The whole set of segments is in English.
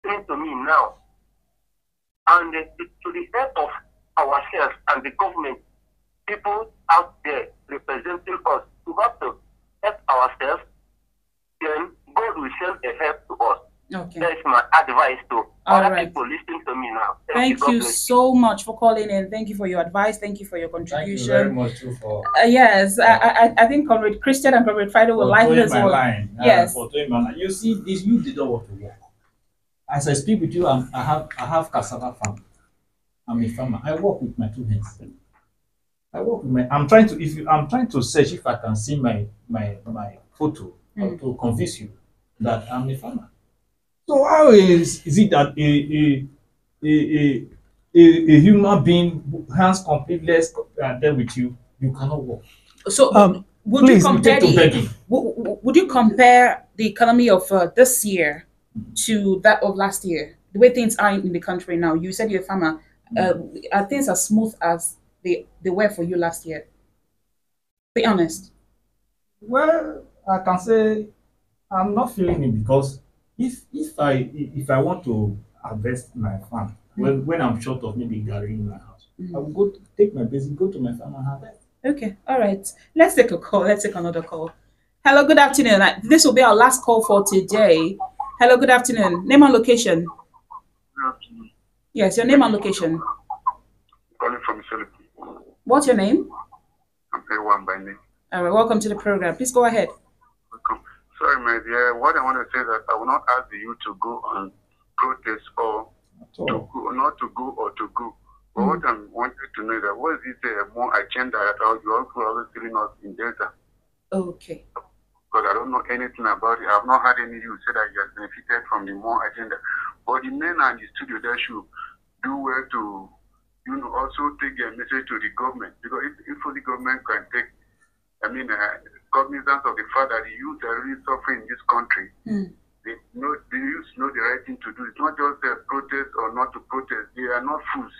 listening to me now, and to the help of ourselves and the government, people out there representing us, we have to help ourselves, then God will send a help to us. Okay. That is my advice to other people listening to me now. Thank you so much for calling in. Thank you for your advice. Thank you for your contribution. Thank you very much too for. Yes, I think Comrade Christian and Comrade Friday will like this one. Yes. You see, this you did not want to work. As I speak with you, I have cassava farm. I'm a farmer. I work with my 2 hands. I work with my. I'm trying to search if I can see my photo to convince you that I'm a farmer. So how is it that a human being, hands completely there with you, you cannot work? So would you compare the economy of this year to that of last year? The way things are in the country now. You said you're a farmer. Are things as smooth as they were for you last year? Be honest. Well, I can say I'm not feeling it, because if I want to harvest my farm, when I'm short of maybe garri in my house, I will go to my farm and harvest. Okay, all right. Let's take a call. Let's take another call. Hello, good afternoon. This will be our last call for today. Hello, good afternoon. Name and location. Good afternoon. Yes, your name and location. Calling from Philippines. What's your name? I'm A1 by name. All right, welcome to the program. Please go ahead. Welcome. Sorry, my dear. What I want to say is that I will not ask you to go on protest or to go, not to go or to go. But what I wanted to know is that what is it more agenda that you also always telling us in Delta? Okay. Because I don't know anything about it. I have not had any news say that you have benefited from the more agenda. But the men and the studio that should do well to, also take their message to the government. Because if the government can take, cognizance of the fact that the youth are really suffering in this country, the youth know the right thing to do. It's not just a protest or not to protest. They are not fools.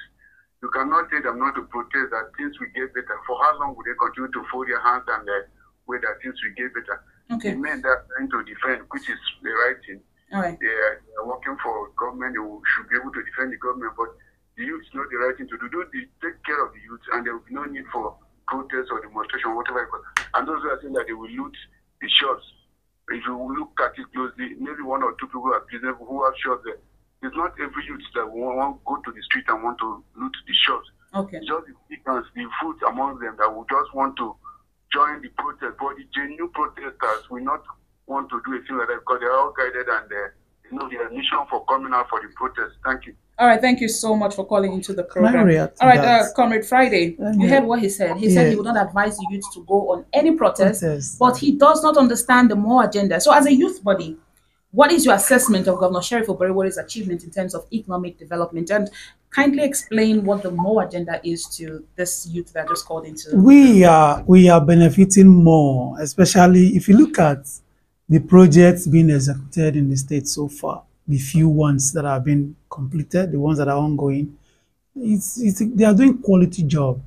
You cannot tell them not to protest that things will get better. For how long will they continue to fold their hands and wait that things will get better? Okay. The men that are trying to defend, which is the right thing, they are working for government. They should be able to defend the government, but the youth know the right thing to do. Take care of the youth, and there will be no need for protest or demonstration, whatever. And those who are saying that they will loot the shops, if you look at it closely, maybe 1 or 2 people are prisoners who have shops there. It's not every youth that will want to go to the street and want to loot the shops. Okay. It's just the fools among them that will just want to join the protest. But the genuine protesters will not want to do a thing like that because they are all guided and their mission for coming out for the protest. Thank you. All right, thank you so much for calling into the program. All right, Comrade Friday, you heard what he said. He said he would not advise the youth to go on any protest, but he does not understand the more agenda. So as a youth body, what is your assessment of Governor Sheriff Oborevwore's achievement in terms of economic development? And kindly explain what the more agenda is to this youth that just called into. We are benefiting more, especially if you look at the projects being executed in the state so far. The few ones that have been completed, the ones that are ongoing, they are doing quality job.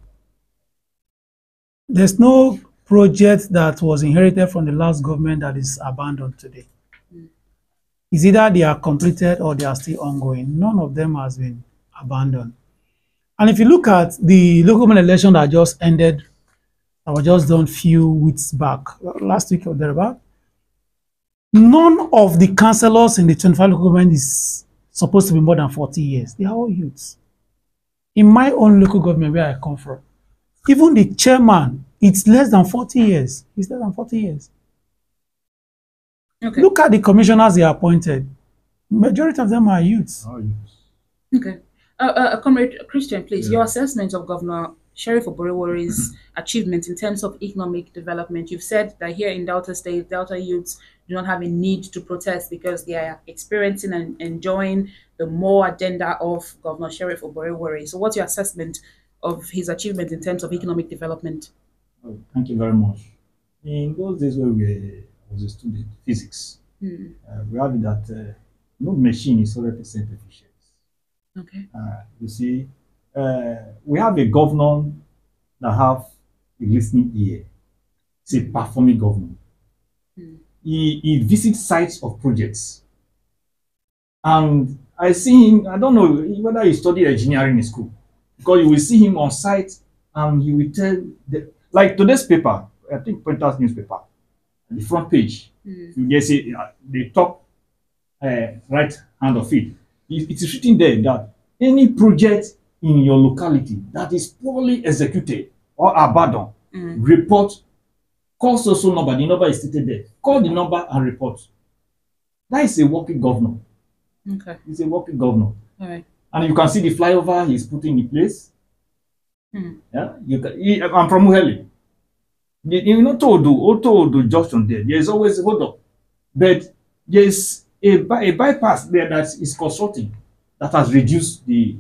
There's no project that was inherited from the last government that is abandoned today. It's either they are completed or they are still ongoing. None of them has been abandoned. And if you look at the local government election that just ended, that was just done a few weeks back, last week or thereabout, none of the councillors in the 25 local government is supposed to be more than 40 years. They are all youths. In my own local government where I come from, even the chairman, it's less than 40 years. It's less than 40 years. Okay. Look at the commissioners they appointed. Majority of them are youths. Oh, yes. Okay. Comrade Christian, please, your assessment of Governor Sheriff Oborevwore's achievements in terms of economic development. You've said that here in Delta State, Delta youths do not have a need to protest because they are experiencing and enjoying the more agenda of Governor Sheriff Oborevwore. So what's your assessment of his achievement in terms of economic development? Oh, thank you very much. In those days when I was a student, physics, we had that no machine is 100% efficient. Okay. You see, we have a governor that have a listening ear. It's a performing governor. He visits sites of projects. And I see him. I don't know whether he studied engineering in school, because you will see him on site and he will tell like today's paper. I think Printers newspaper, the front page. You get see the top right hand of it. It is written there that any project in your locality that is poorly executed or abandoned, report. Call social number. The number is stated there. Call the number and report. That is a working governor. Okay. He's a working governor. All right. And you can see the flyover he's putting in place. Yeah, I'm from Uheli. You know, Odo junction there. There is always a hold up, but there's a bypass there that is constructing that has reduced the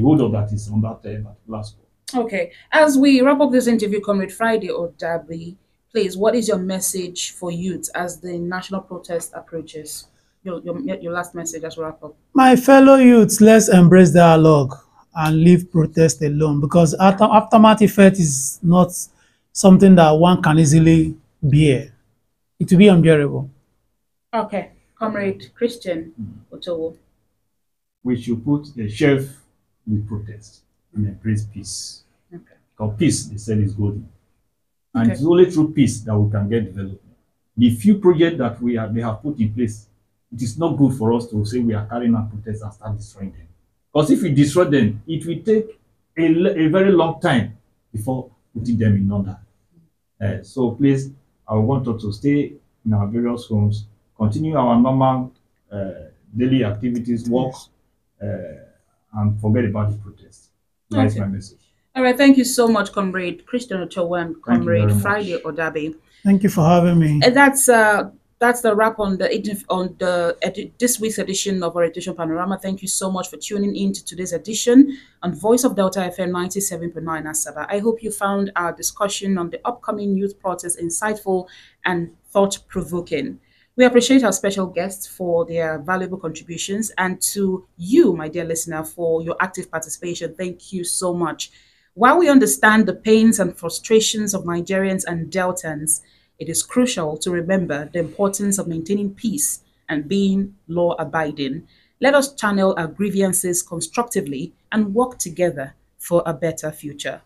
hold up that is on that particular spot. Okay. As we wrap up this interview, Comrade Friday Odabi, please, what is your message for youth as the national protest approaches? Your last message as we wrap up. My fellow youths, let's embrace dialogue and leave protest alone, because aftermath effect is not something that one can easily bear. It will be unbearable. Okay. Comrade Christian Otowo. We should put the shelf with protest and embrace peace. Okay. Because peace, they said, is golden. And it's only through peace that we can get development. The few projects that they have put in place, it is not good for us to say we are carrying out protests and start destroying them. Because if we destroy them, it will take a very long time before putting them in order. So please, I want us to stay in our various homes, continue our normal daily activities, work, and forget about the protest. That's my message. All right, thank you so much, Comrade Christian Otowo and Comrade Friday Odabi. Thank you for having me. And that's the wrap on this week's edition of Orientation Panorama. Thank you so much for tuning in to today's edition on Voice of Delta FM 97.9 Asaba. I hope you found our discussion on the upcoming youth protest insightful and thought-provoking. We appreciate our special guests for their valuable contributions, and to you, my dear listener, for your active participation. Thank you so much. While we understand the pains and frustrations of Nigerians and Deltans, it is crucial to remember the importance of maintaining peace and being law-abiding. Let us channel our grievances constructively and work together for a better future.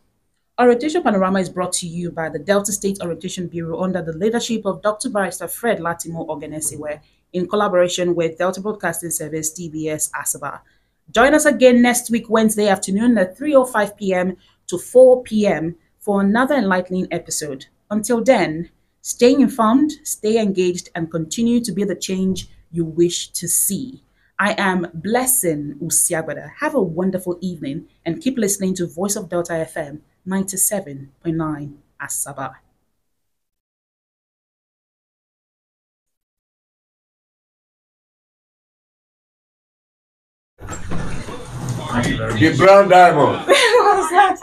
Orientation Panorama is brought to you by the Delta State Orientation Bureau under the leadership of Dr. Barrister Fred Latimo Ogenesiwe in collaboration with Delta Broadcasting Service DBS Asaba. Join us again next week, Wednesday afternoon at 3:05 p.m. to 4 p.m. for another enlightening episode. Until then, stay informed, stay engaged, and continue to be the change you wish to see. I am Blessing Usiagbada. Have a wonderful evening and keep listening to Voice of Delta FM 97.9 Asaba. The brown diamond. What was that?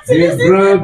The brown